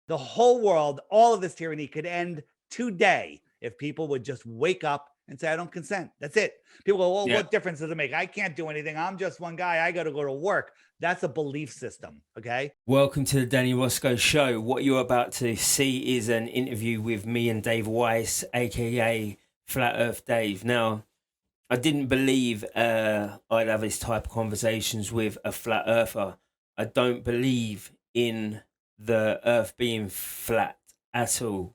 The whole world, all of this tyranny could end today if people would just wake up and say, I don't consent. That's it. People go, well, Yeah. what difference does it make? I can't do anything. I'm just one guy. I got to go to work. That's a belief system. Okay. Welcome to the Danny Roscoe Show. What you're about to see is an interview with me and David Weiss, aka Flat Earth Dave. Now, I didn't believe I'd have this type of conversations with a flat earther. I don't believe in the earth being flat at all.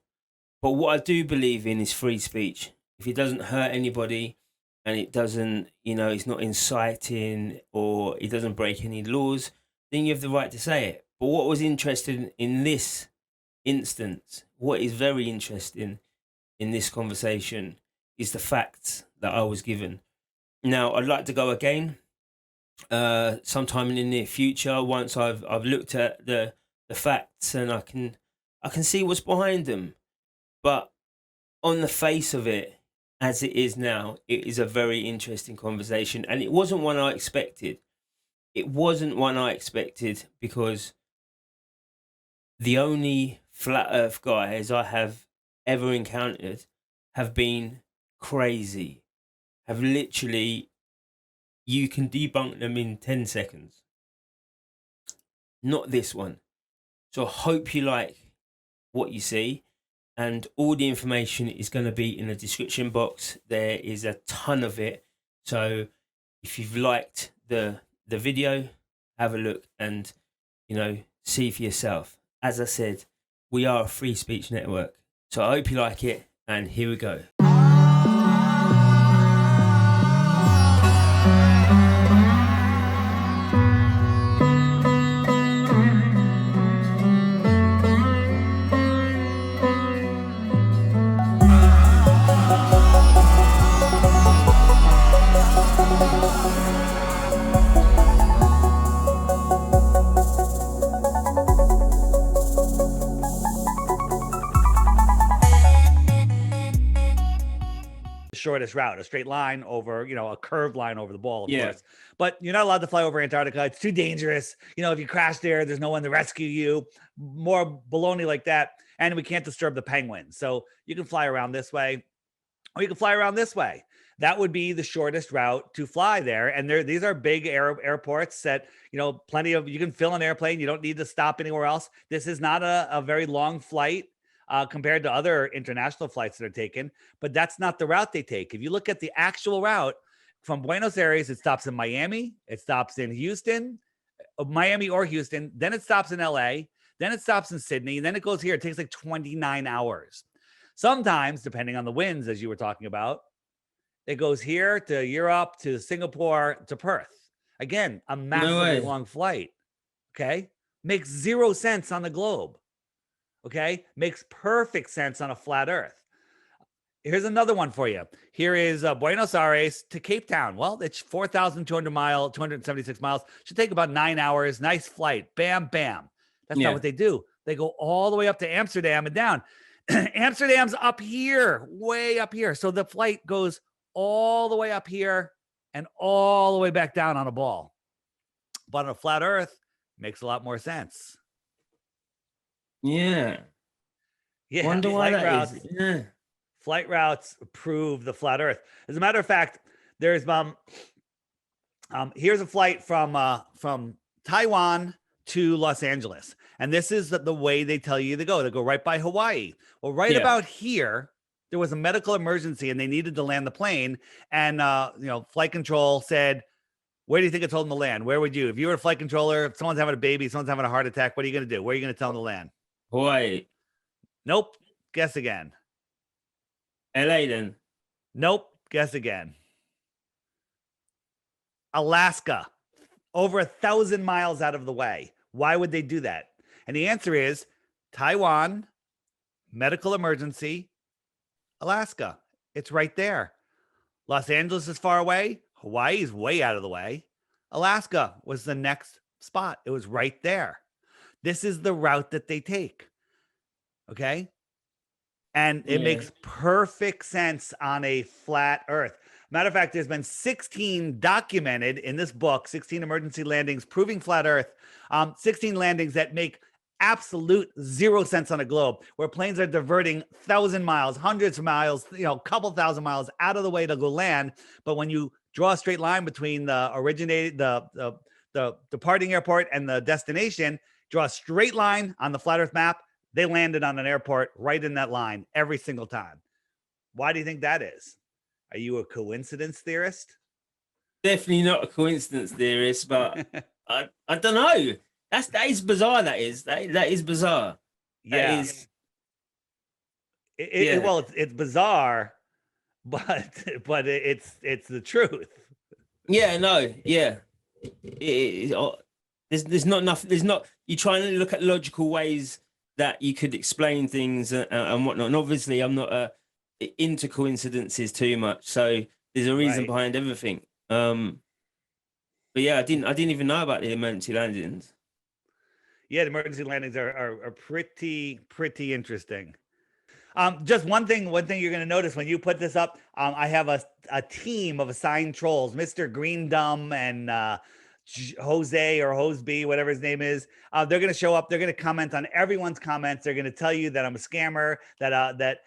But what I do believe in is free speech. If it doesn't hurt anybody and it doesn't, it's not inciting or it doesn't break any laws, then you have the right to say it. But what was interesting in this instance, what is very interesting in this conversation is the facts that I was given. Now, I'd like to go again sometime in the near future once I've looked at the facts and I can see what's behind them. But on the face of it, as it is now, it is a very interesting conversation, and it wasn't one I expected. It wasn't one I expected because the only flat earth guys I have ever encountered have been crazy, have literally, you can debunk them in 10 seconds. Not this one. So I hope you like what you see, and all the information is going to be in the description box. There is a ton of it. So if you've liked the video, have a look and, see for yourself. As I said, we are a free speech network. So I hope you like it, and here we go. Shortest route, a straight line over, a curved line over the ball, of Yeah. course. But you're not allowed to fly over Antarctica. It's too dangerous. If you crash there, there's no one to rescue you. More baloney like that. And we can't disturb the penguins. So you can fly around this way, or you can fly around this way. That would be the shortest route to fly there. And these are big airports that, plenty of, you can fill an airplane. You don't need to stop anywhere else. This is not a very long flight. Compared to other international flights that are taken, but that's not the route they take. If you look at the actual route from Buenos Aires, it stops in Miami, it stops in Houston, Miami or Houston, then it stops in LA, then it stops in Sydney, and then it goes here. It takes like 29 hours. Sometimes, depending on the winds, as you were talking about, it goes here to Europe, to Singapore, to Perth. Again, a massively long flight. Okay. Makes zero sense on the globe. Okay, makes perfect sense on a flat earth. Here's another one for you. Here is Buenos Aires to Cape Town. Well, it's 4,200 miles, 276 miles. Should take about 9 hours. Nice flight. Bam, bam. That's not what they do. They go all the way up to Amsterdam and down. Amsterdam's up here, way up here. So the flight goes all the way up here and all the way back down on a ball. But on a flat earth, makes a lot more sense. Yeah. Wonder why that is. Yeah. Flight routes prove the flat earth. As a matter of fact, there's here's a flight from Taiwan to Los Angeles. And this is the way they tell you to go. They go right by Hawaii. Well, about here, there was a medical emergency and they needed to land the plane. And flight control said, where do you think I told them to land? Where would you? If you were a flight controller, if someone's having a baby, someone's having a heart attack, what are you going to do? Where are you going to tell them to land? Hawaii. Nope. Guess again. LA then. Nope. Guess again. Alaska. Over 1,000 miles out of the way. Why would they do that? And the answer is Taiwan, medical emergency, Alaska. It's right there. Los Angeles is far away. Hawaii is way out of the way. Alaska was the next spot. It was right there. This is the route that they take. Okay. And it makes perfect sense on a flat earth. Matter of fact, there's been 16 documented in this book, 16 emergency landings proving flat earth, 16 landings that make absolute 0 cents on a globe, where planes are diverting 1,000 miles, hundreds of miles, couple thousand miles out of the way to go land. But when you draw a straight line between the departing airport and the destination, draw a straight line on the flat Earth map, they landed on an airport right in that line every single time. Why do you think that is? Are you a coincidence theorist? Definitely not a coincidence theorist, but I don't know. That is bizarre. That is bizarre. Yeah. That is. Well, it's bizarre, but it's the truth. Yeah. No. Yeah. There's not enough. There's not. You're trying to look at logical ways that you could explain things and whatnot. And obviously, I'm not into coincidences too much. So there's a reason behind everything. But yeah, I didn't even know about the emergency landings. Yeah, the emergency landings are pretty interesting. Just one thing you're going to notice when you put this up, I have a team of assigned trolls, Mr. Greendum and Jose or Hoseby, whatever his name is. They're going to show up. They're going to comment on everyone's comments. They're going to tell you that I'm a scammer, that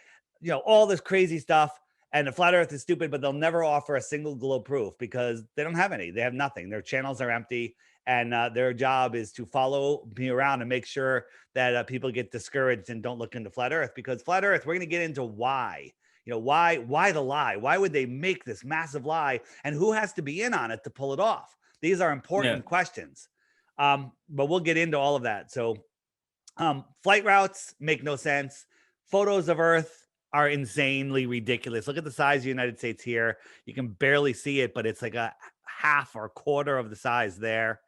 all this crazy stuff. And the flat Earth is stupid, but they'll never offer a single globe proof because they don't have any. They have nothing. Their channels are empty, and their job is to follow me around and make sure that people get discouraged and don't look into flat Earth. Because flat Earth, we're going to get into why. Why the lie? Why would they make this massive lie? And who has to be in on it to pull it off? These are important questions. But we'll get into all of that. So flight routes make no sense. Photos of Earth are insanely ridiculous. Look at the size of the United States here. You can barely see it, but it's like a half or a quarter of the size there.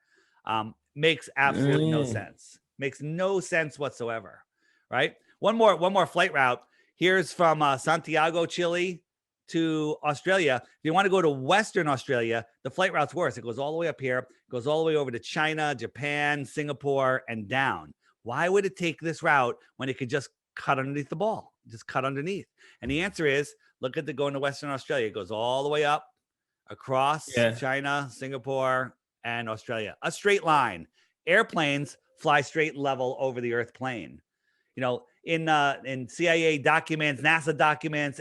Makes absolutely no sense. Makes no sense whatsoever, right? One more flight route. Here's from Santiago, Chile to Australia. If you want to go to Western Australia, the flight route's worse. It goes all the way up here, goes all the way over to China, Japan, Singapore, and down. Why would it take this route when it could just cut underneath the ball? Just cut underneath. And the answer is, look at going to Western Australia. It goes all the way up across China, Singapore, and Australia. A straight line. Airplanes fly straight level over the Earth plane. In CIA documents, NASA documents,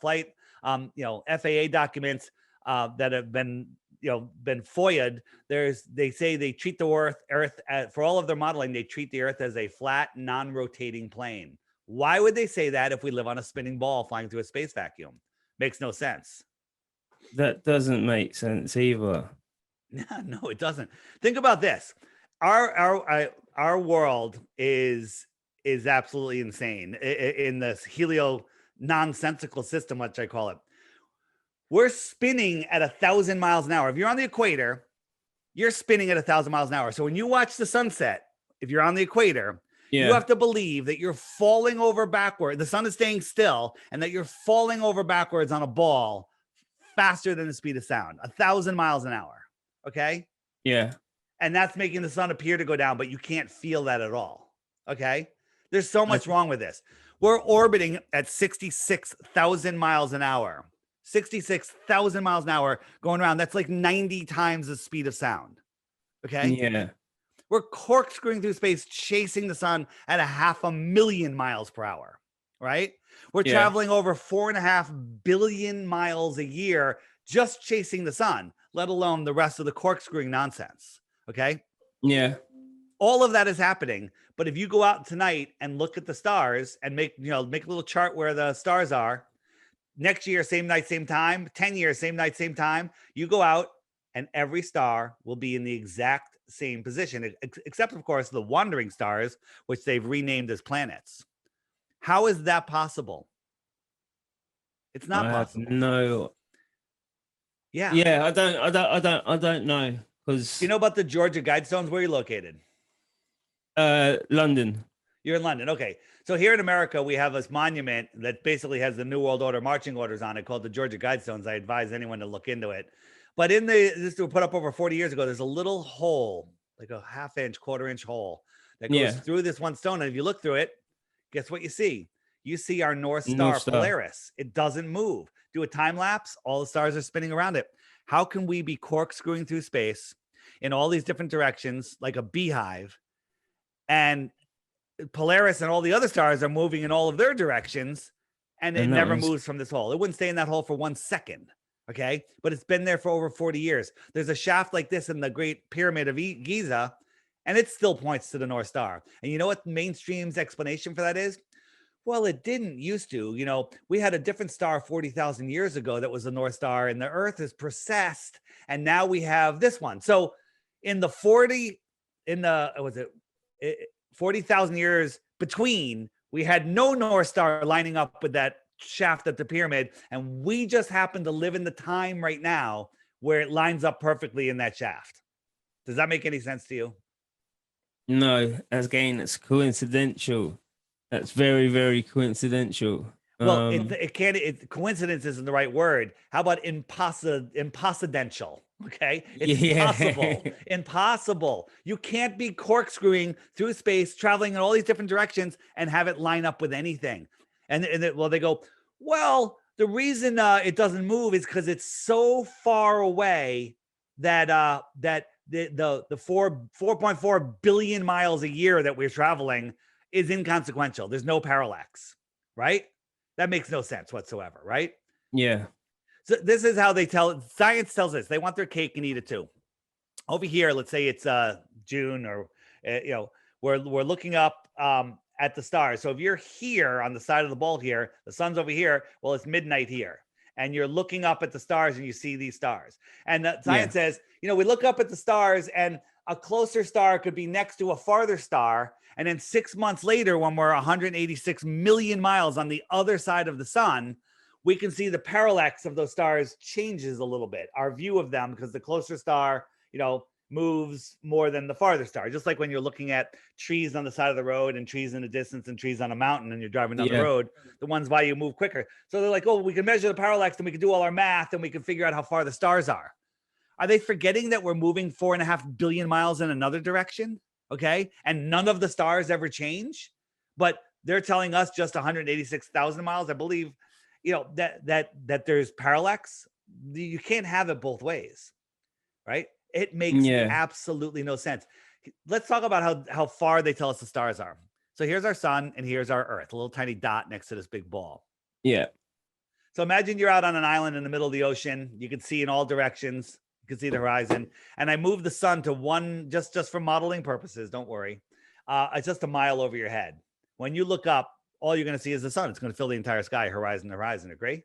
flight, FAA documents that have been FOIA'd. They say they treat the Earth for all of their modeling. They treat the Earth as a flat, non-rotating plane. Why would they say that if we live on a spinning ball flying through a space vacuum? Makes no sense. That doesn't make sense either. No, it doesn't. Think about this. Our world is absolutely insane in this helio-nonsensical system, which I call it. We're spinning at 1,000 miles an hour. If you're on the equator, you're spinning at 1,000 miles an hour. So when you watch the sunset, if you're on the equator, you have to believe that you're falling over backward. The sun is staying still, and that you're falling over backwards on a ball faster than the speed of sound, 1,000 miles an hour. Okay. Yeah. And that's making the sun appear to go down, but you can't feel that at all. Okay. There's so much wrong with this. We're orbiting at 66,000 miles an hour. 66,000 miles an hour going around. That's like 90 times the speed of sound. Okay. Yeah. We're corkscrewing through space, chasing the sun at 500,000 miles per hour, right? We're traveling over 4.5 billion miles a year just chasing the sun, let alone the rest of the corkscrewing nonsense, okay? Yeah. All of that is happening, but if you go out tonight and look at the stars and make a little chart where the stars are, next year, same night, same time, 10 years, same night, same time, you go out and every star will be in the exact same position, except of course the wandering stars, which they've renamed as planets. How is that possible? It's not possible. No. Yeah. I don't know, because you know about the Georgia Guidestones. Where are you located? London. You're in London. Okay. So here in America, we have this monument that basically has the New World Order marching orders on it called the Georgia Guidestones. I advise anyone to look into it. But this was put up over 40 years ago. There's a little hole, like a half-inch, quarter-inch hole that goes through this one stone. And if you look through it, guess what you see? You see our North Star, Polaris. It doesn't move. Do a time lapse. All the stars are spinning around it. How can we be corkscrewing through space in all these different directions like a beehive and Polaris and all the other stars are moving in all of their directions, and it never moves from this hole. It wouldn't stay in that hole for 1 second. Okay. But it's been there for over 40 years. There's a shaft like this in the Great Pyramid of Giza, and it still points to the North Star. And you know what mainstream's explanation for that is? Well, it didn't used to. You know, we had a different star 40,000 years ago that was the North Star, and the Earth is precessed, and now we have this one. So in the 40,000 years between, we had no North Star lining up with that shaft at the pyramid, and we just happen to live in the time right now where it lines up perfectly in that shaft. Does that make any sense to you? No, again, it's coincidental. That's very, very coincidental. Well, it can't. Coincidence isn't the right word. How about impossidental? Okay, it's impossible. Impossible. You can't be corkscrewing through space, traveling in all these different directions, and have it line up with anything. And they go, well, the reason it doesn't move is because it's so far away that the 4.4 billion miles a year that we're traveling is inconsequential. There's no parallax, right? That makes no sense whatsoever, right? Yeah. So this is how science tells us they want their cake and eat it too. Over here, let's say it's June, or we're looking up at the stars. So if you're here on the side of the ball here, the sun's over here. Well, it's midnight here, and you're looking up at the stars and you see these stars. And science says, we look up at the stars, and a closer star could be next to a farther star. And then 6 months later, when we're 186 million miles on the other side of the sun, we can see the parallax of those stars changes a little bit. Our view of them, because the closer star, moves more than the farther star. Just like when you're looking at trees on the side of the road and trees in the distance and trees on a mountain and you're driving down the road, the ones by you move quicker. So they're like, oh, we can measure the parallax and we can do all our math and we can figure out how far the stars are. Are they forgetting that we're moving 4.5 billion miles in another direction? Okay. And none of the stars ever change, but they're telling us just 186,000 miles. I believe, that there's parallax. You can't have it both ways, right? It makes absolutely no sense. Let's talk about how far they tell us the stars are. So here's our sun and here's our Earth, a little tiny dot next to this big ball. Yeah. So imagine you're out on an island in the middle of the ocean. You can see in all directions. You can see the horizon. And I moved the sun to one, just for modeling purposes, don't worry. It's just a mile over your head. When you look up, all you're going to see is the sun. It's going to fill the entire sky, horizon to horizon. Agree?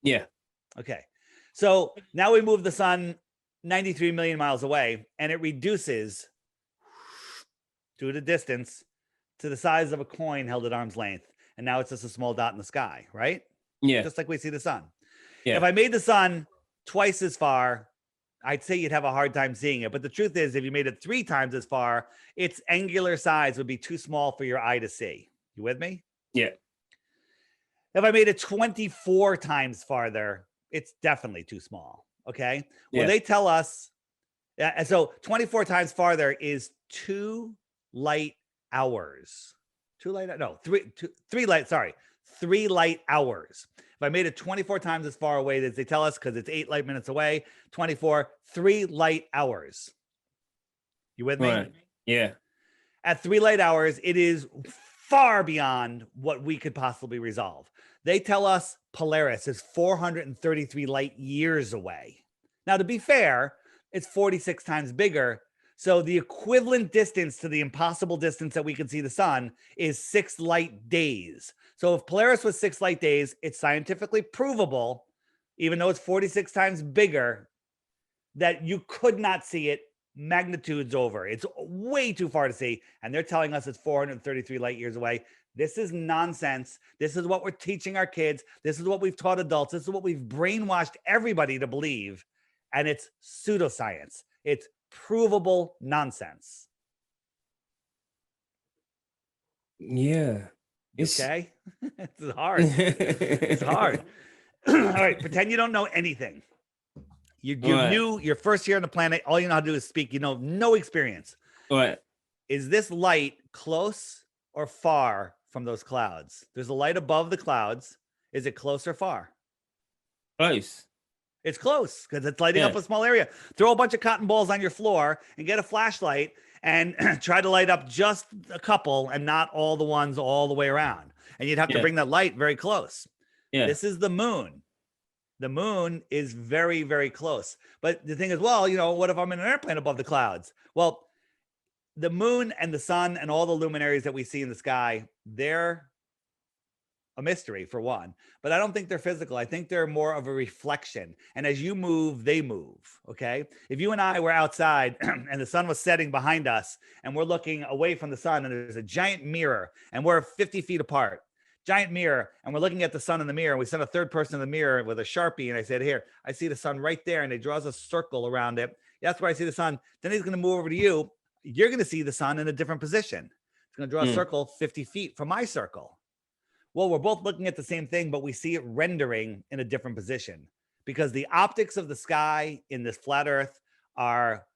Yeah. Okay. So now we move the sun 93 million miles away, and it reduces due to distance to the size of a coin held at arm's length. And now it's just a small dot in the sky, right? Yeah. Just like we see the sun. Yeah. If I made the sun twice as far, I'd say you'd have a hard time seeing it. But the truth is, if you made it 3 times as far, its angular size would be too small for your eye to see. You with me? Yeah. If I made it 24 times farther, it's definitely too small. Okay. Well, they tell us, and so 24 times farther is 2 light hours. 3 light hours. If I made it 24 times as far away as they tell us, because it's 8 light minutes away, 3 light hours. You with me? Right. Yeah. At 3 light hours, it is far beyond what we could possibly resolve. They tell us Polaris is 433 light years away. Now, to be fair, it's 46 times bigger. So the equivalent distance to the impossible distance that we can see the sun is 6 light days. So if Polaris was 6 light days, it's scientifically provable, even though it's 46 times bigger, that you could not see it magnitudes over. It's way too far to see. And they're telling us it's 433 light years away. This is nonsense. This is what we're teaching our kids. This is what we've taught adults. This is what we've brainwashed everybody to believe. And it's pseudoscience. It's provable nonsense. Yeah. Okay. It's hard. It's hard. All right. Pretend you don't know anything. You knew your first year on the planet. All you know how to do is speak. No experience. Right. Is this light close or far from those clouds? There's a light above the clouds. Is it close or far? Close. It's close because it's lighting up a small area. Throw a bunch of cotton balls on your floor and get a flashlight and try to light up just a couple and not all the ones all the way around. And you'd have to bring that light very close. Yeah. This is the moon. The moon is very, very close. But the thing is, well, you know, what if I'm in an airplane above the clouds? Well, the moon and the sun and all the luminaries that we see in the sky, they're a mystery for one, but I don't think they're physical. I think they're more of a reflection. And as you move, they move. Okay. If you and I were outside and the sun was setting behind us and we're looking away from the sun and there's a giant mirror and we're 50 feet apart, giant mirror, and we're looking at the sun in the mirror, and we send a third person in the mirror with a Sharpie. And I said, here, I see the sun right there. And he draws a circle around it. That's where I see the sun. Then he's going to move over to you. You're going to see the sun in a different position. It's going to draw a circle 50 feet from my circle. Well, we're both looking at the same thing, but we see it rendering in a different position because the optics of the sky in this flat earth are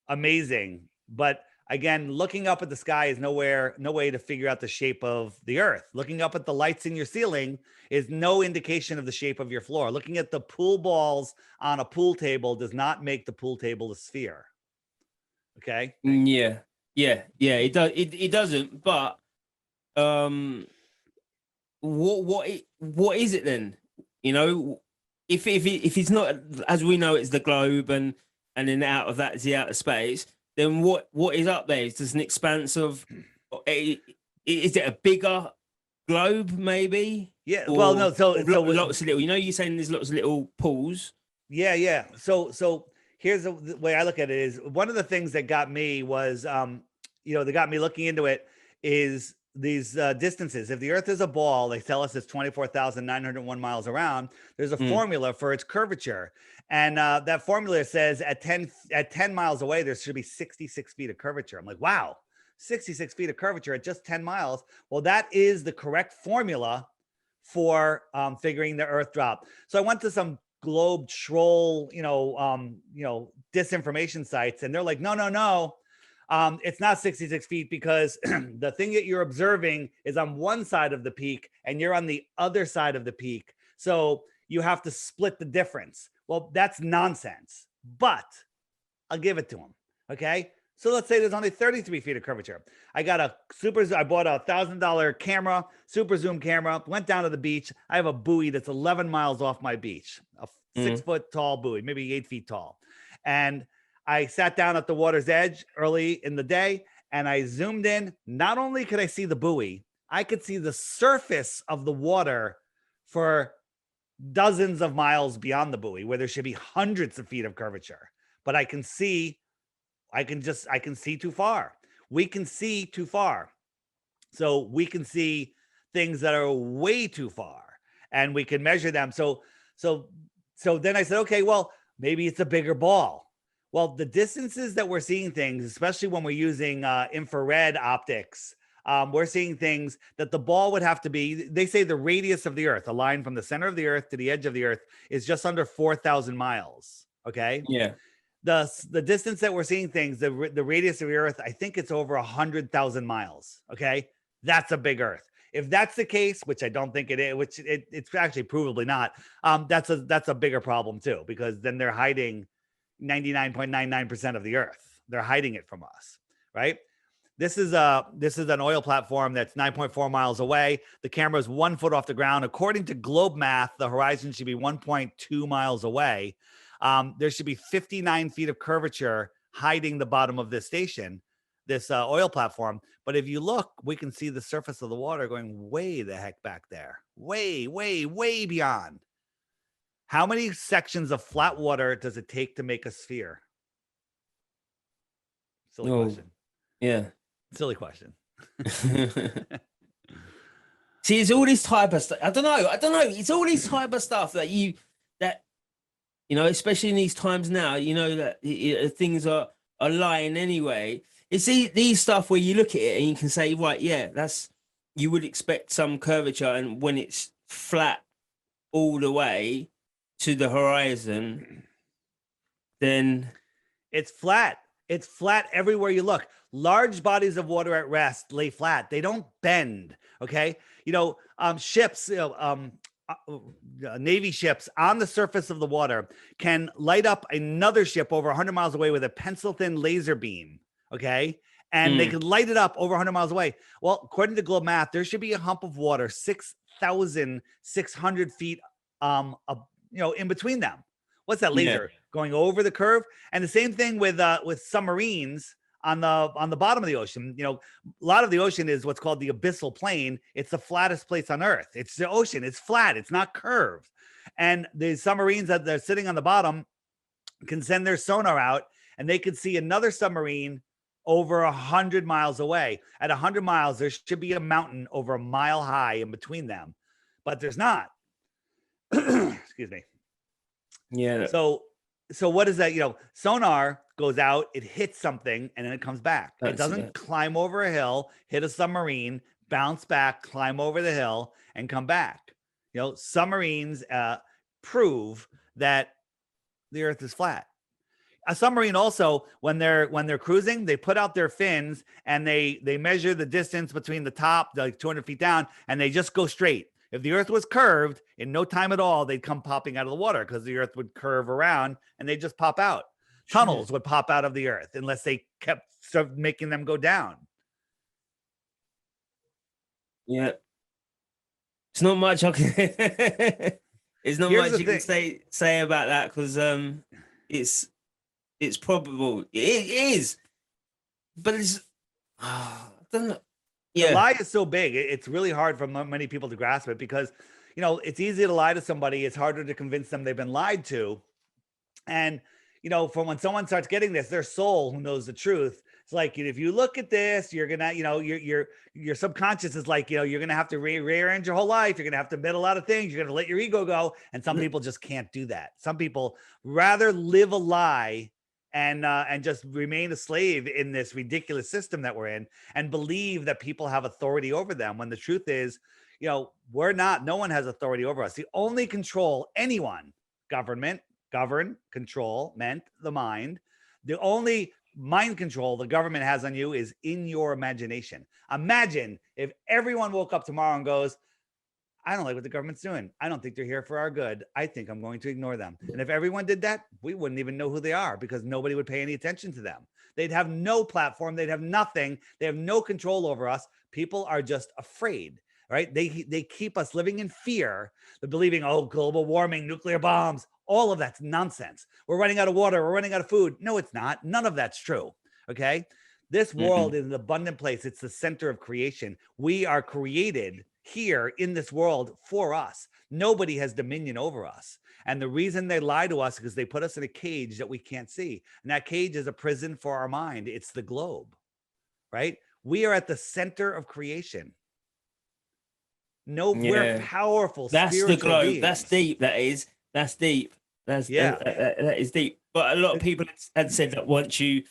amazing. But again, looking up at the sky is no way to figure out the shape of the earth. Looking up at the lights in your ceiling is no indication of the shape of your floor. Looking at the pool balls on a pool table does not make the pool table a sphere. Okay. Yeah. It does. It doesn't. But what is it then? You know, if it's not, as we know, it's the globe, and then out of that is the outer space. Then what is up there? Is just an expanse of? Is it a bigger globe? Maybe. Yeah. Well, no. So lots of little. You know, you're saying there's lots of little pools. Yeah. So here's the way I look at it is one of the things that got me was, that got me looking into it is these distances. If the earth is a ball, they tell us it's 24,901 miles around. There's a formula for its curvature. And that formula says at 10 miles away, there should be 66 feet of curvature. I'm like, wow, 66 feet of curvature at just 10 miles. Well, that is the correct formula for figuring the earth drop. So I went to some globe troll, disinformation sites, and they're like, no. It's not 66 feet because the thing that you're observing is on one side of the peak and you're on the other side of the peak. So you have to split the difference. Well, that's nonsense, but I'll give it to them. Okay. So let's say there's only 33 feet of curvature. I bought a $1,000 camera, super zoom camera, went down to the beach. I have a buoy that's 11 miles off my beach, a 6 foot tall buoy, maybe 8 feet tall. And I sat down at the water's edge early in the day and I zoomed in. Not only could I see the buoy, I could see the surface of the water for dozens of miles beyond the buoy, where there should be hundreds of feet of curvature. But I can see too far. We can see too far. So we can see things that are way too far and we can measure them. So then I said, okay, well, maybe it's a bigger ball. Well, the distances that we're seeing things, especially when we're using infrared optics, we're seeing things that the ball would have to be, they say the radius of the earth, a line from the center of the earth to the edge of the earth is just under 4,000 miles. Okay. Yeah. The distance that we're seeing things, the radius of the earth, I think it's over 100,000 miles. Okay. That's a big earth. If that's the case, which I don't think it is, which it's actually provably not, that's a bigger problem too, because then they're hiding 99.99% of the earth. They're hiding it from us, right? This is an oil platform that's 9.4 miles away. The camera is 1 foot off the ground. According to globe math, the horizon should be 1.2 miles away. There should be 59 feet of curvature hiding the bottom of this station, this oil platform. But if you look, we can see the surface of the water going way the heck back there, way, way, way beyond. How many sections of flat water does it take to make a sphere? Silly question. Yeah. Silly question. See, it's all this type of stuff. I don't know. It's all this type of stuff that especially in these times now, that things are lying anyway. It's these stuff where you look at it and you can say, right, yeah, you would expect some curvature, and when it's flat all the way to the horizon, then it's flat. It's flat everywhere you look. Large bodies of water at rest lay flat. They don't bend. Okay. Ships, Navy ships on the surface of the water can light up another ship over 100 miles away with a pencil thin laser beam. Okay. And they can light it up over 100 miles away. Well, according to globe math, there should be a hump of water 6,600 feet in between them. What's that laser going over the curve? And the same thing with submarines on the bottom of the ocean. A lot of the ocean is what's called the abyssal plain. It's the flattest place on Earth. It's the ocean. It's flat. It's not curved. And the submarines that they're sitting on the bottom can send their sonar out, and they could see another submarine over 100 miles away. At 100 miles, there should be a mountain over a mile high in between them, but there's not. Excuse me. Yeah. So what is that? Sonar goes out, it hits something, and then it comes back. It doesn't climb over a hill, hit a submarine, bounce back, climb over the hill, and come back. Submarines prove that the Earth is flat. A submarine also, when they're cruising, they put out their fins and they measure the distance between the top, like 200 feet down, and they just go straight. If the Earth was curved, in no time at all, they'd come popping out of the water because the Earth would curve around and they'd just pop out. Tunnels would pop out of the Earth unless they kept making them go down. Yeah. It's not much I can There's not much you can say about that, because it's probable. It is. But it's I don't know. The lie is so big. It's really hard for many people to grasp it because, it's easy to lie to somebody. It's harder to convince them they've been lied to. And, from when someone starts getting this, their soul, who knows the truth, it's like, if you look at this, you're going to, your subconscious is like, you're going to have to rearrange your whole life. You're going to have to admit a lot of things. You're going to let your ego go. And some people just can't do that. Some people rather live a lie and just remain a slave in this ridiculous system that we're in and believe that people have authority over them, when the truth is, we're not. No one has authority over us. The only control anyone, control meant the mind. The only mind control the government has on you is in your imagination. Imagine if everyone woke up tomorrow and goes, I don't like what the government's doing. I don't think they're here for our good. I think I'm going to ignore them. And if everyone did that, we wouldn't even know who they are because nobody would pay any attention to them. They'd have no platform. They'd have nothing. They have no control over us. People are just afraid, right? They keep us living in fear. They're believing, global warming, nuclear bombs, all of that's nonsense. We're running out of water. We're running out of food. No, it's not. None of that's true. Okay. This world is an abundant place. It's the center of creation. We are created here in this world for us. Nobody has dominion over us. And the reason they lie to us is because they put us in a cage that we can't see. And that cage is a prison for our mind. It's the globe, right? We are at the center of creation. We're powerful. That's the globe. Beings. That's deep. That's deep. That is deep. But a lot of people had said that once you,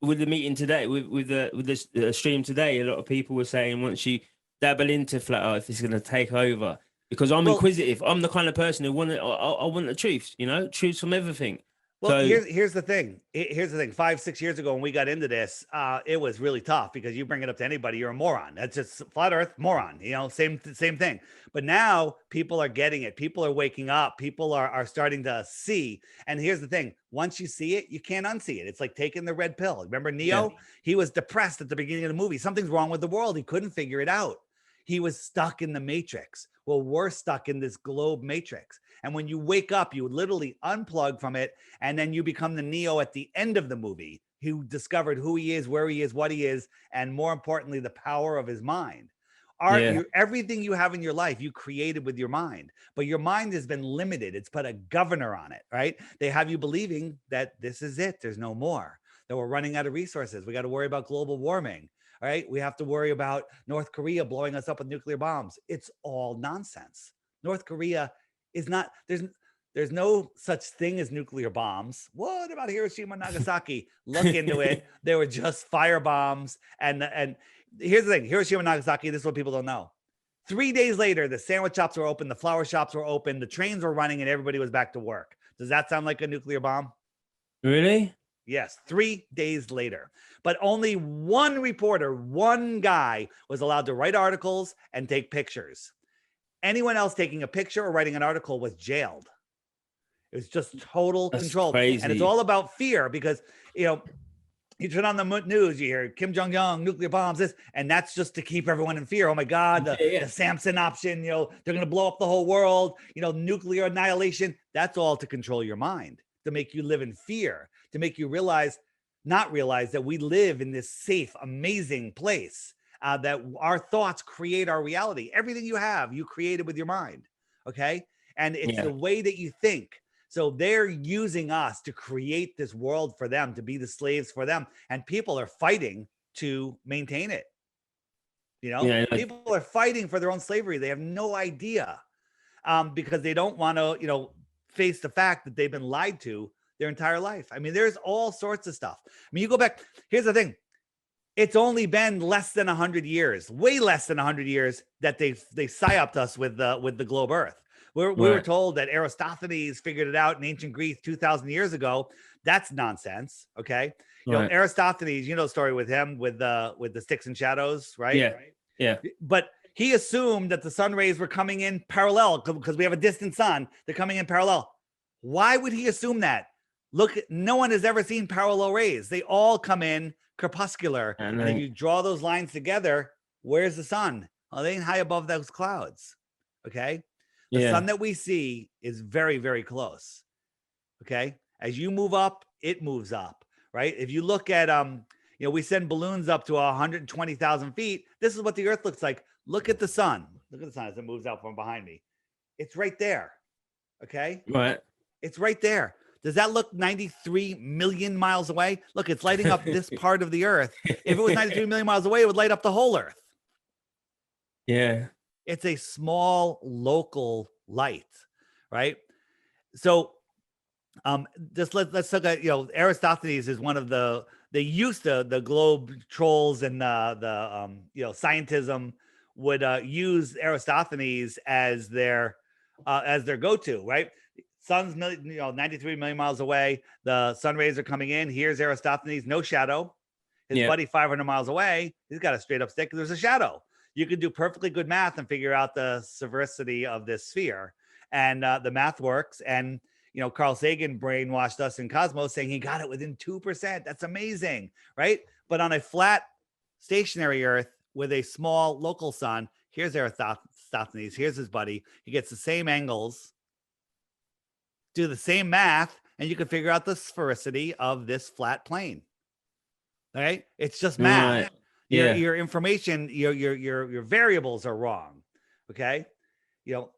with the meeting today, with the stream today, a lot of people were saying once you dabble into flat Earth, it's going to take over. Because I'm inquisitive. I'm the kind of person who I want the truth. Truth from everything. Well, here's the thing. 5-6 years ago when we got into this, it was really tough because you bring it up to anybody, you're a moron. That's just flat Earth, moron. Same thing. But now people are getting it. People are waking up. People are starting to see. And here's the thing. Once you see it, you can't unsee it. It's like taking the red pill. Remember Neo? Yeah. He was depressed at the beginning of the movie. Something's wrong with the world. He couldn't figure it out. He was stuck in the matrix. Well, we're stuck in this globe matrix. And when you wake up, you literally unplug from it. And then you become the Neo at the end of the movie, who discovered who he is, where he is, what he is, and more importantly, the power of his mind. Everything you have in your life, you created with your mind, but your mind has been limited. It's put a governor on it, right? They have you believing that this is it. There's no more, that we're running out of resources. We got to worry about global warming. Right? We have to worry about North Korea blowing us up with nuclear bombs. It's all nonsense. North Korea is not, there's no such thing as nuclear bombs. What about Hiroshima and Nagasaki? Look into it. They were just fire bombs. And here's the thing, Hiroshima and Nagasaki, this is what people don't know. 3 days later, the sandwich shops were open, the flower shops were open, the trains were running, and everybody was back to work. Does that sound like a nuclear bomb? Really? Yes, 3 days later. But only one reporter, one guy was allowed to write articles and take pictures. Anyone else taking a picture or writing an article was jailed. It was just total That's control. crazy. And it's all about fear because, you know, you turn on the news, you hear Kim Jong-un, nuclear bombs, this, and that's just to keep everyone in fear. Oh my God, the Samson option, you know, they're going to blow up the whole world, you know, nuclear annihilation. That's all to control your mind, to make you live in fear, to make you not realize that we live in this safe, amazing place, that our thoughts create our reality. Everything you have, you created with your mind. Okay. And it's the way that you think. So they're using us to create this world for them, to be the slaves for them. And people are fighting to maintain it. You know, people are fighting for their own slavery. They have no idea, because they don't want to, you know, face the fact that they've been lied to their entire life. I mean, there's all sorts of stuff. I mean, you go back, here's the thing. It's only been less than 100 years, way less than 100 years that they psyoped us with the globe Earth. We were told that Eratosthenes figured it out in ancient Greece 2,000 years ago. That's nonsense. Okay. You know, Eratosthenes, you know the story with him, with the sticks and shadows, right? Yeah. Yeah. But he assumed that the sun rays were coming in parallel because we have a distant sun. They're coming in parallel. Why would he assume that? Look, no one has ever seen parallel rays. They all come in crepuscular. And if you draw those lines together, where's the sun? Well, they ain't high above those clouds. Okay. The sun that we see is very, very close. Okay. As you move up, it moves up, right? If you look at, you know, we send balloons up to 120,000 feet. This is what the Earth looks like. Look at the sun. Look at the sun as it moves out from behind me. It's right there. Okay. Right. It's right there. Does that look 93 million miles away? Look, it's lighting up this part of the Earth. If it was 93 million miles away, it would light up the whole Earth. Yeah. It's a small local light, right? So just let's look at, you know, Eratosthenes is one of they used to, the globe trolls and the you know, scientism would use Eratosthenes as their go-to, right? Sun's 93 million miles away. The sun rays are coming in. Here's Eratosthenes, no shadow. His buddy 500 miles away, he's got a straight up stick. There's a shadow. You could do perfectly good math and figure out the sphericity of this sphere. And the math works. And, you know, Carl Sagan brainwashed us in Cosmos saying he got it within 2%. That's amazing, right? But on a flat, stationary Earth with a small local sun, here's Eratosthenes, here's his buddy. He gets the same angles, do the same math, and you can figure out the sphericity of this flat plane. All right? It's just math. Right. Yeah. Your information, your variables are wrong. Okay. You know,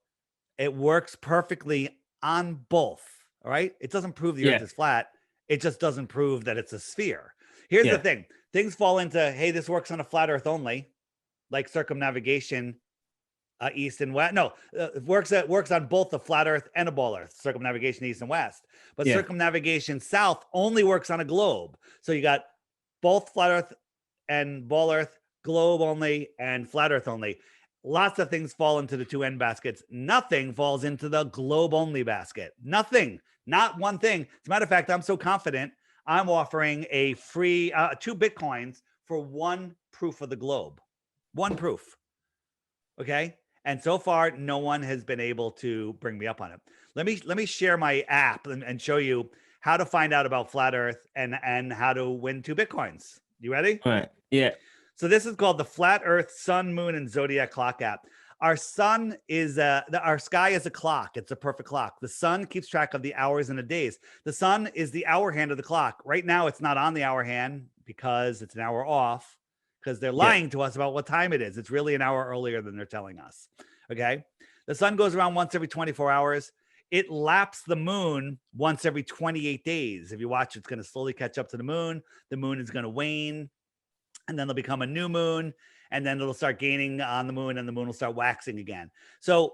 it works perfectly on both. All right. It doesn't prove the Earth is flat. It just doesn't prove that it's a sphere. Here's the thing. Things fall into, hey, this works on a flat Earth only, like circumnavigation, east and west. No, it works on both the flat Earth and a ball Earth, circumnavigation east and west. But circumnavigation south only works on a globe. So you got both flat Earth and ball Earth, globe only, and flat Earth only. Lots of things fall into the two end baskets. Nothing falls into the globe only basket. Nothing, not one thing. As a matter of fact, I'm so confident I'm offering a free 2 Bitcoins for one proof of the globe. One proof. Okay. And so far, no one has been able to bring me up on it. Let me share my app and show you how to find out about flat Earth and how to win 2 Bitcoins. You ready? All right. Yeah. So this is called the Flat Earth Sun, Moon, and Zodiac Clock app. Our sun is our sky is a clock. It's a perfect clock. The sun keeps track of the hours and the days. The sun is the hour hand of the clock. Right now, it's not on the hour hand because it's an hour off, because they're lying to us about what time it is. It's really an hour earlier than they're telling us. Okay. The sun goes around once every 24 hours. It laps the moon once every 28 days. If you watch, it's going to slowly catch up to the moon. The moon is going to wane, and then there'll become a new moon, and then it'll start gaining on the moon, and the moon will start waxing again. So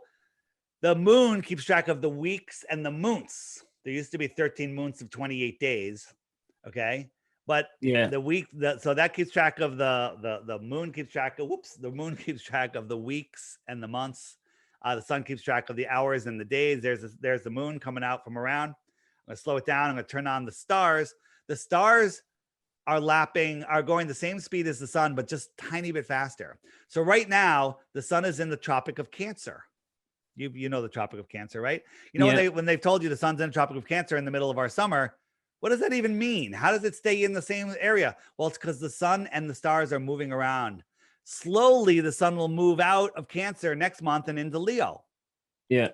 the moon keeps track of the weeks and the months. There used to be 13 months of 28 days. Okay. But the week, so that keeps track of the moon keeps track of, the moon keeps track of the weeks and the months. The sun keeps track of the hours and the days. There's the moon coming out from around. I'm going to slow it down. I'm going to turn on the stars. The stars are going the same speed as the sun, but just tiny bit faster. So right now, the sun is in the Tropic of Cancer. You know the Tropic of Cancer, right? You know, Yeah. when they've told you the sun's in the Tropic of Cancer in the middle of our summer, what does that even mean? How does it stay in the same area? Well, it's because the sun and the stars are moving around. Slowly, the sun will move out of Cancer next month and into Leo. Yeah.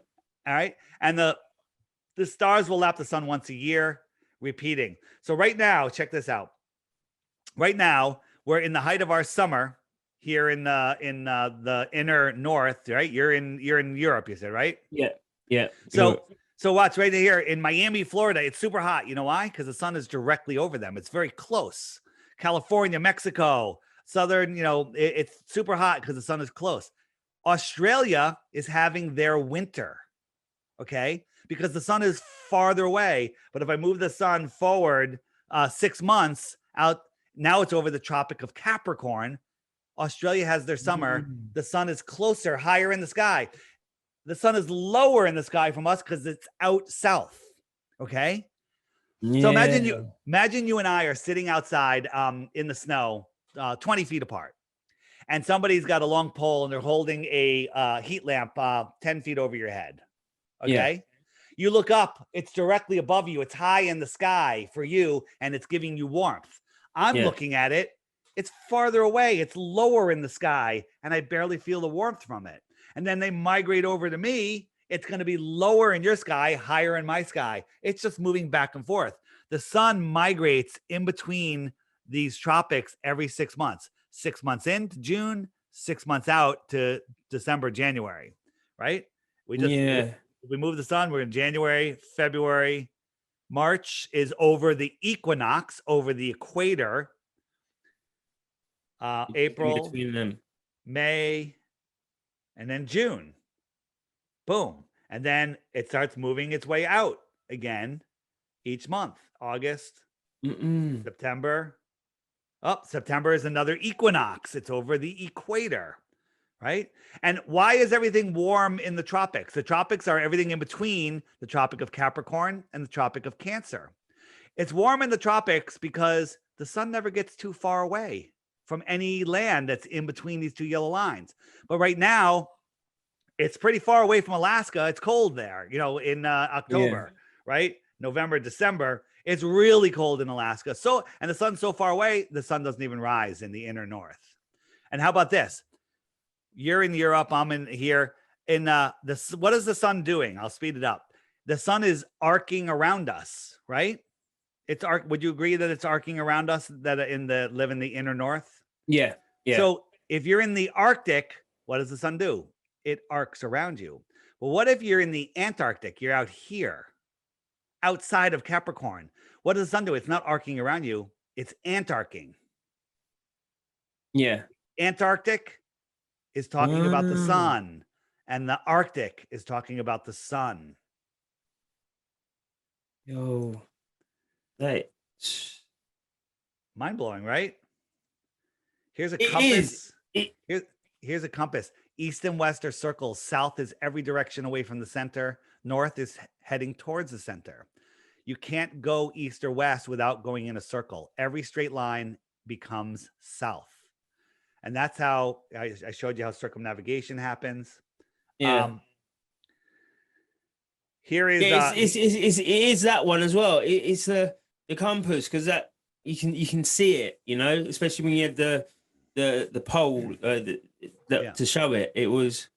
All right. And the stars will lap the sun once a year, repeating. So right now, check this out. Right now, we're in the height of our summer here in the inner north, right? You're in Europe, you said, right? Yeah. Yeah. So watch right here in Miami, Florida. It's super hot. You know why? Because the sun is directly over them. It's very close. California, Mexico, southern, it's super hot because the sun is close. Australia is having their winter, okay? Because the sun is farther away. But if I move the sun forward 6 months out, now it's over the Tropic of Capricorn. Australia has their summer. The sun is closer, higher in the sky. The sun is lower in the sky from us because it's out south. Okay. Yeah. So imagine you and I are sitting outside in the snow, 20 feet apart, and somebody's got a long pole and they're holding a heat lamp 10 feet over your head. Okay. Yeah. You look up, it's directly above you. It's high in the sky for you, and it's giving you warmth. I'm looking at it. It's farther away. It's lower in the sky, and I barely feel the warmth from it. And then they migrate over to me. It's going to be lower in your sky, higher in my sky. It's just moving back and forth. The sun migrates in between these tropics every 6 months. 6 months in to June, 6 months out to December, January, right? We move the sun. We're in January, February. March is over the equinox, over the equator. April, May, and then June. Boom. And then it starts moving its way out again each month. August, September. Oh, September is another equinox. It's over the equator, right? And why is everything warm in the tropics? The tropics are everything in between the Tropic of Capricorn and the Tropic of Cancer. It's warm in the tropics because the sun never gets too far away from any land that's in between these two yellow lines. But right now, it's pretty far away from Alaska. It's cold there, in October, right? November, December. It's really cold in Alaska. So, and the sun's so far away, the sun doesn't even rise in the inner north. And how about this? You're in Europe. I'm in here. What is the sun doing? I'll speed it up. The sun is arcing around us, right? Would you agree that it's arcing around us that live in the inner north? Yeah. So if you're in the Arctic, what does the sun do? It arcs around you. Well, what if you're in the Antarctic? You're out here, outside of Capricorn. What does the sun do? It's not arcing around you. It's antarcing. Yeah. Antarctic is talking about the sun, and the Arctic is talking about the sun. Yo, that's mind-blowing, right? Here's a compass. Here's a compass. East and west are circles. South is every direction away from the center. North is heading towards the center. You can't go east or west without going in a circle. Every straight line becomes south. And that's how I showed you how circumnavigation happens. Yeah. Here is it is that one as well. It's the compass, because that you can see it, especially when you have the pole to show it. It was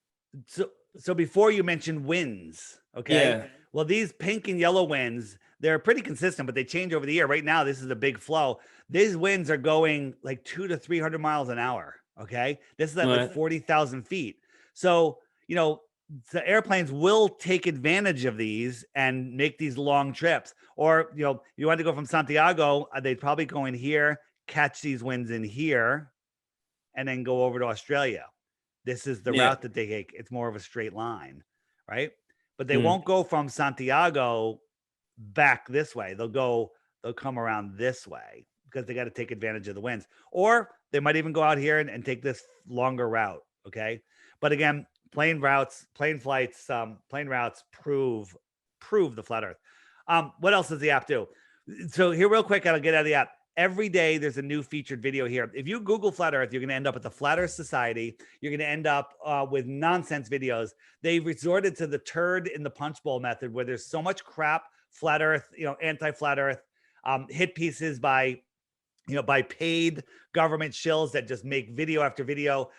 so before you mentioned winds, okay? Yeah. Well, these pink and yellow winds, they're pretty consistent, but they change over the year. Right now, this is a big flow. These winds are going like 200 to 300 miles an hour. Okay, this is at like 40,000 feet. So the airplanes will take advantage of these and make these long trips. Or you want to go from Santiago, they'd probably go in here, catch these winds in here, and then go over to Australia. This is the route that they take. It's more of a straight line, right? But they won't go from Santiago back this way. They'll come around this way because they got to take advantage of the winds. Or they might even go out here and take this longer route. Okay. But again, plane routes prove the flat earth. What else does the app do? So here real quick, I'll get out of the app. every day there's a new featured video here. If you Google Flat Earth, you're going to end up at the Flat Earth Society. You're going to end up with nonsense videos. They've resorted to the turd in the punch bowl method, where there's so much crap, Flat Earth, anti-Flat Earth, hit pieces by paid government shills that just make video after video,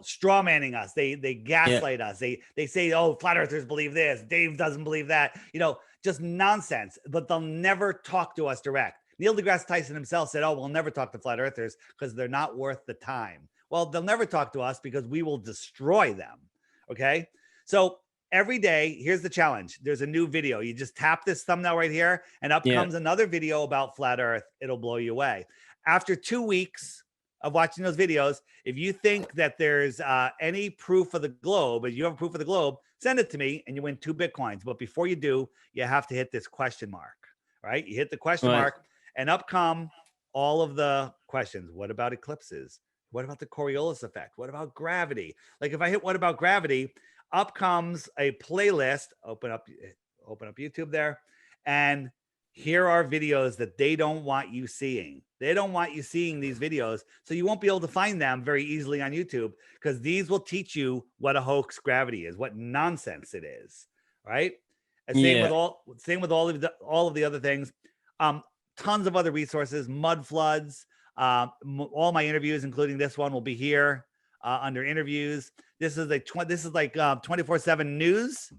straw manning us. They gaslight us. They say, oh, flat earthers believe this. Dave doesn't believe that, just nonsense, but they'll never talk to us direct. Neil deGrasse Tyson himself said, oh, we'll never talk to flat earthers because they're not worth the time. Well, they'll never talk to us because we will destroy them. Okay. So every day, here's the challenge. There's a new video. You just tap this thumbnail right here, and up comes another video about flat earth. It'll blow you away. After 2 weeks of watching those videos, if you think that there's any proof of the globe, if you have proof of the globe, send it to me and you win 2 Bitcoins. But before you do, you have to hit this question mark, right? You hit the question mark, and up come all of the questions. What about eclipses? What about the Coriolis effect? What about gravity? Like if I hit what about gravity, up comes a playlist. Open up YouTube there, and here are videos that they don't want you seeing. They don't want you seeing these videos, so you won't be able to find them very easily on YouTube, because these will teach you what a hoax gravity is, what nonsense it is, right? And same with all of the other things. Tons of other resources, mud floods. All my interviews, including this one, will be here under interviews. This is like 24/7 news.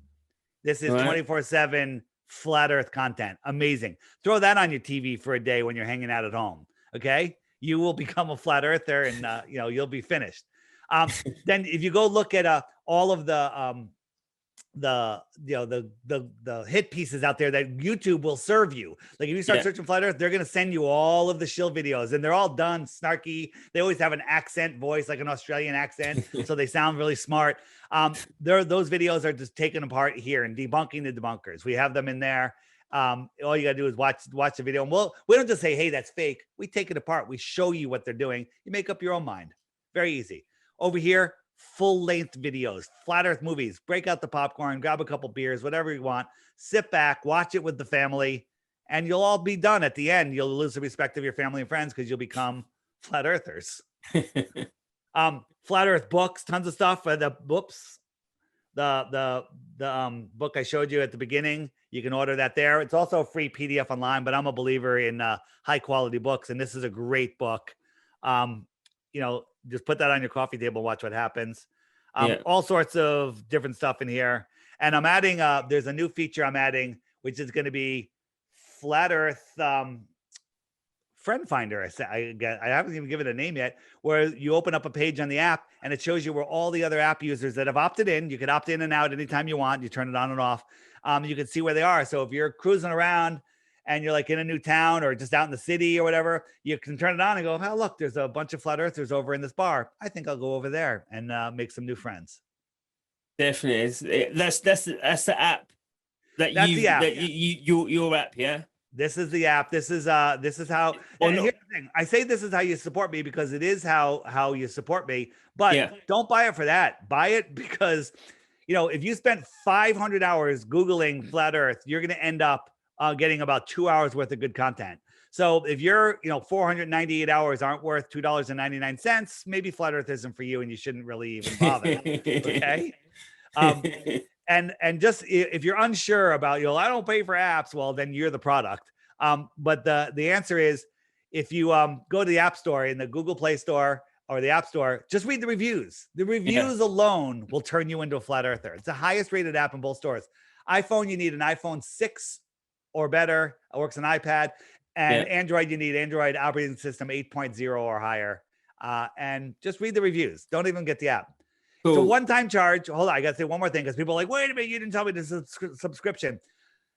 This is 24/7 flat earth content. Amazing. Throw that on your TV for a day when you're hanging out at home. Okay. You will become a flat earther, and you'll be finished. Then if you go look at all of the hit pieces out there that YouTube will serve you. Like if you start searching flat earth, they're going to send you all of the shill videos, and they're all done snarky. They always have an accent voice, like an Australian accent. So they sound really smart. Those videos are just taken apart here and debunking the debunkers. We have them in there. All you gotta do is watch the video, and we don't just say, hey, that's fake. We take it apart. We show you what they're doing. You make up your own mind. Very easy. Over here, full-length videos, flat earth movies. Break out the popcorn, grab a couple beers, whatever you want, sit back, watch it with the family, and you'll all be done. At the end, you'll lose the respect of your family and friends because you'll become flat earthers. Flat earth books, tons of stuff. The book I showed you at the beginning, you can order that there. It's also a free PDF online, but I'm a believer in high quality books, and this is a great book. Just put that on your coffee table, watch what happens. All sorts of different stuff in here. And I'm adding, there's a new feature I'm adding, which is going to be Flat Earth Friend Finder. I haven't even given it a name yet, where you open up a page on the app and it shows you where all the other app users that have opted in, you can opt in and out anytime you want. You turn it on and off. You can see where they are. So if you're cruising around and you're like in a new town or just out in the city or whatever, you can turn it on and go, oh, look, there's a bunch of flat earthers over in this bar. I think I'll go over there and make some new friends. Definitely. That's the app your app. Yeah. This is the app. This is how, here's the thing. I say this is how you support me because it is how you support me, but don't buy it for that. Buy it because, if you spent 500 hours Googling flat earth, you're going to end up getting about 2 hours worth of good content. So if your 498 hours aren't worth $2.99, maybe flat earth isn't for you and you shouldn't really even bother. Okay. And just if you're unsure about, I don't pay for apps, well, then you're the product. But the answer is, if you go to the App Store, in the Google Play Store or the App Store, just read the reviews. The reviews alone will turn you into a flat earther. It's the highest rated app in both stores. iPhone, you need an iPhone 6 or better. It works on iPad. And Android, you need Android operating system 8.0 or higher. And just read the reviews. Don't even get the app. Cool. So one-time charge. Hold on, I got to say one more thing, because people are like, wait a minute, you didn't tell me the subscription.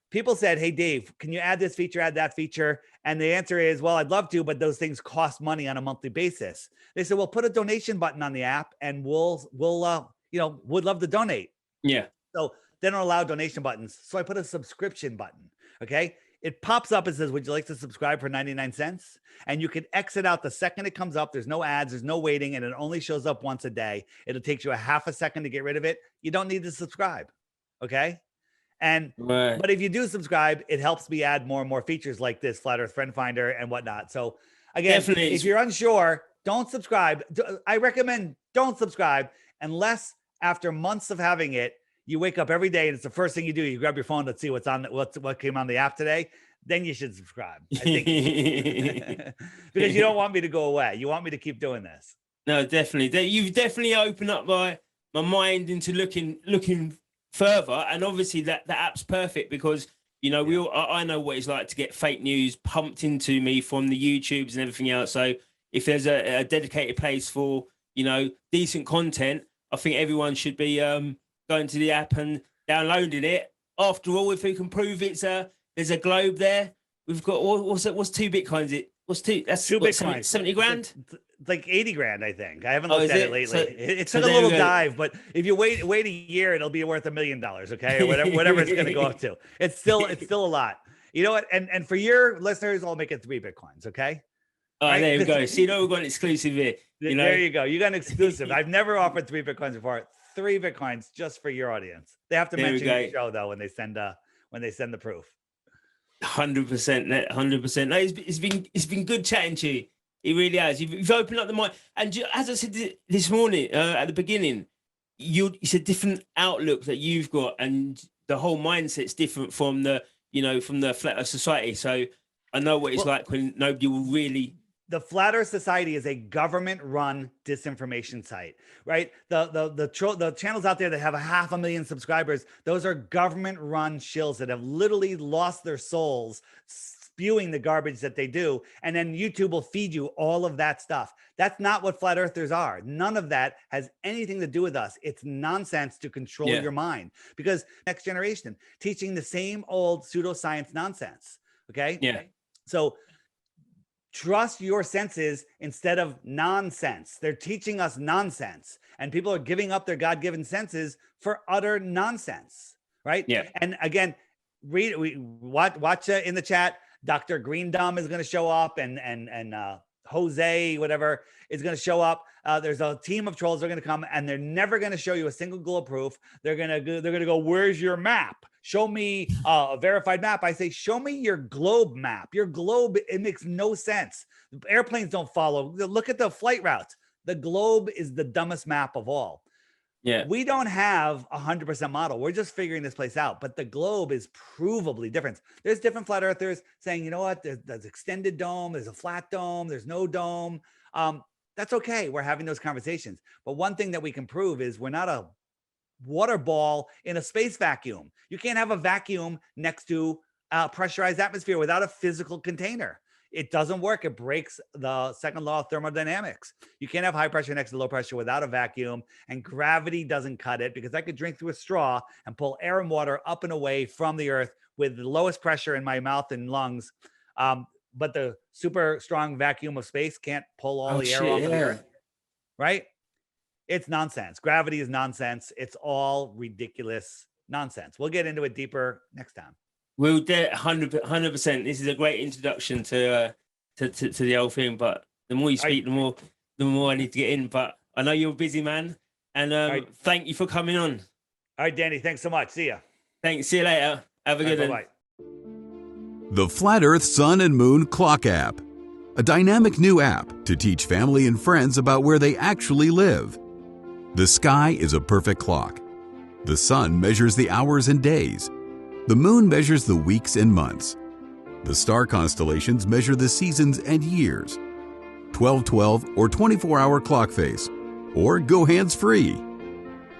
People said, hey, Dave, can you add this feature, add that feature? And the answer is, well, I'd love to, but those things cost money on a monthly basis. They said, well, put a donation button on the app and would love to donate. Yeah. So they don't allow donation buttons. So I put a subscription button. Okay. It pops up and says, would you like to subscribe for 99 cents? And you can exit out the second it comes up. There's no ads, there's no waiting, and it only shows up once a day. It'll take you a half a second to get rid of it. You don't need to subscribe. Okay. But if you do subscribe, it helps me add more and more features like this Flat Earth Friend Finder and whatnot. So again, Definitely. if you're unsure, don't subscribe. I recommend don't subscribe unless after months of having it, you wake up every day and it's the first thing you do. You grab your phone to see what came on the app today. Then you should subscribe. I think because you don't want me to go away. You want me to keep doing this. No, definitely. You've definitely opened up my mind into looking further, and obviously that the app's perfect because I know what it's like to get fake news pumped into me from the YouTubes and everything else. So if there's a dedicated place for decent content, I think everyone should be going to the app and downloading it. After all, if we can prove there's a globe there, we've got what's 2 Bitcoins? That's 2 Bitcoins, 70 grand. It's like 80 grand, I think. I haven't looked at it lately. So, it took a little dive, but if you wait a year, it'll be worth $1 million, okay? Or whatever it's going to go up to. It's still a lot. You know what? And for your listeners, I'll make it 3 Bitcoins, okay? All right, there we go. See, we've got an exclusive here. There you go. You got an exclusive. I've never offered 3 Bitcoins before. 3 Bitcoins just for your audience. They have to mention the show though when they send the proof. 100%. No, it's been good chatting to you. It really has. You've opened up the mind, and as I said this morning at the beginning, it's a different outlook that you've got, and the whole mindset's different from the Flat Earth Society. So I know what it's like when nobody will really. The Flat Earth Society is a government-run disinformation site, right? The channels out there that have 500,000 subscribers, those are government-run shills that have literally lost their souls spewing the garbage that they do, and then YouTube will feed you all of that stuff. That's not what flat earthers are. None of that has anything to do with us. It's nonsense to control your mind, because next generation teaching the same old pseudoscience nonsense. Okay. Yeah. So trust your senses instead of nonsense. They're teaching us nonsense, and people are giving up their God-given senses for utter nonsense. Right. Yeah. And again, watch in the chat. Dr. Greendom is going to show up, and Jose, whatever, is going to show up. There's a team of trolls that are going to come, and they're never going to show you a single globe proof. They're going to go, where's your map? Show me a verified map. I say, show me your globe map. Your globe, it makes no sense. Airplanes don't follow. Look at the flight routes. The globe is the dumbest map of all. Yeah. We don't have 100% model. We're just figuring this place out, but the globe is provably different. There's different flat earthers saying, you know what, there's extended dome, there's a flat dome, there's no dome. That's okay. We're having those conversations. But one thing that we can prove is we're not a water ball in a space vacuum. You can't have a vacuum next to a pressurized atmosphere without a physical container. It doesn't work. It breaks the second law of thermodynamics. You can't have high pressure next to low pressure without a vacuum, and gravity doesn't cut it, because I could drink through a straw and pull air and water up and away from the earth with the lowest pressure in my mouth and lungs. But the super strong vacuum of space can't pull all the air off of the earth, right? It's nonsense. Gravity is nonsense. It's all ridiculous nonsense. We'll get into it deeper next time. We'll do 100%. This is a great introduction to the whole thing. But the more you speak, the more I need to get in. But I know you're a busy man, and thank you for coming on. All right, Danny. Thanks so much. See ya. Thanks. See you later. Have a good one. Bye. The Flat Earth Sun and Moon Clock App, a dynamic new app to teach family and friends about where they actually live. The sky is a perfect clock. The sun measures the hours and days. The moon measures the weeks and months. The star constellations measure the seasons and years. 12/12 or 24-hour clock face, or go hands-free.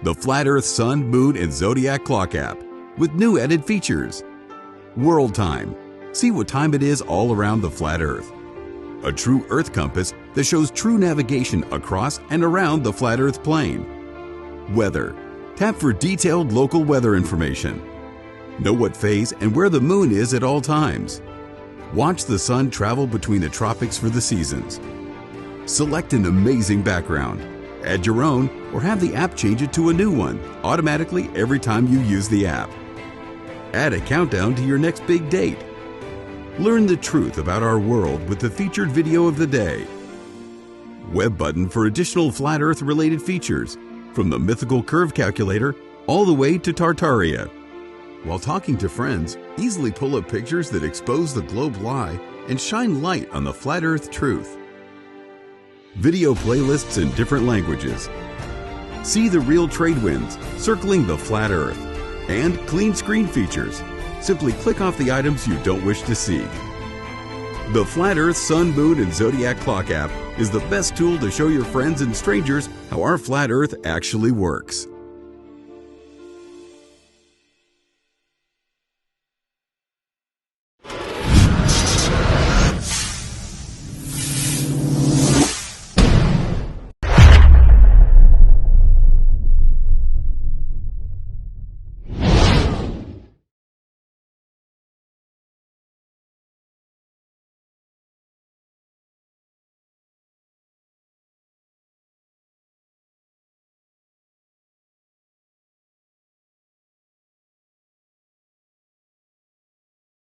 The Flat Earth Sun, Moon, and Zodiac Clock App with new added features. World Time. See what time it is all around the flat Earth. A true Earth compass that shows true navigation across and around the flat Earth plane. Weather. Tap for detailed local weather information. Know what phase and where the moon is at all times. Watch the sun travel between the tropics for the seasons. Select an amazing background. Add your own, or have the app change it to a new one automatically every time you use the app. Add a countdown to your next big date. Learn the truth about our world with the featured video of the day. Web button for additional flat Earth related features, from the mythical curve calculator all the way to Tartaria. While talking to friends, easily pull up pictures that expose the globe lie and shine light on the flat Earth truth. Video playlists in different languages. See the real trade winds circling the flat Earth. And clean screen features. Simply click off the items you don't wish to see. The Flat Earth Sun, Moon, and Zodiac Clock app is the best tool to show your friends and strangers how our flat Earth actually works.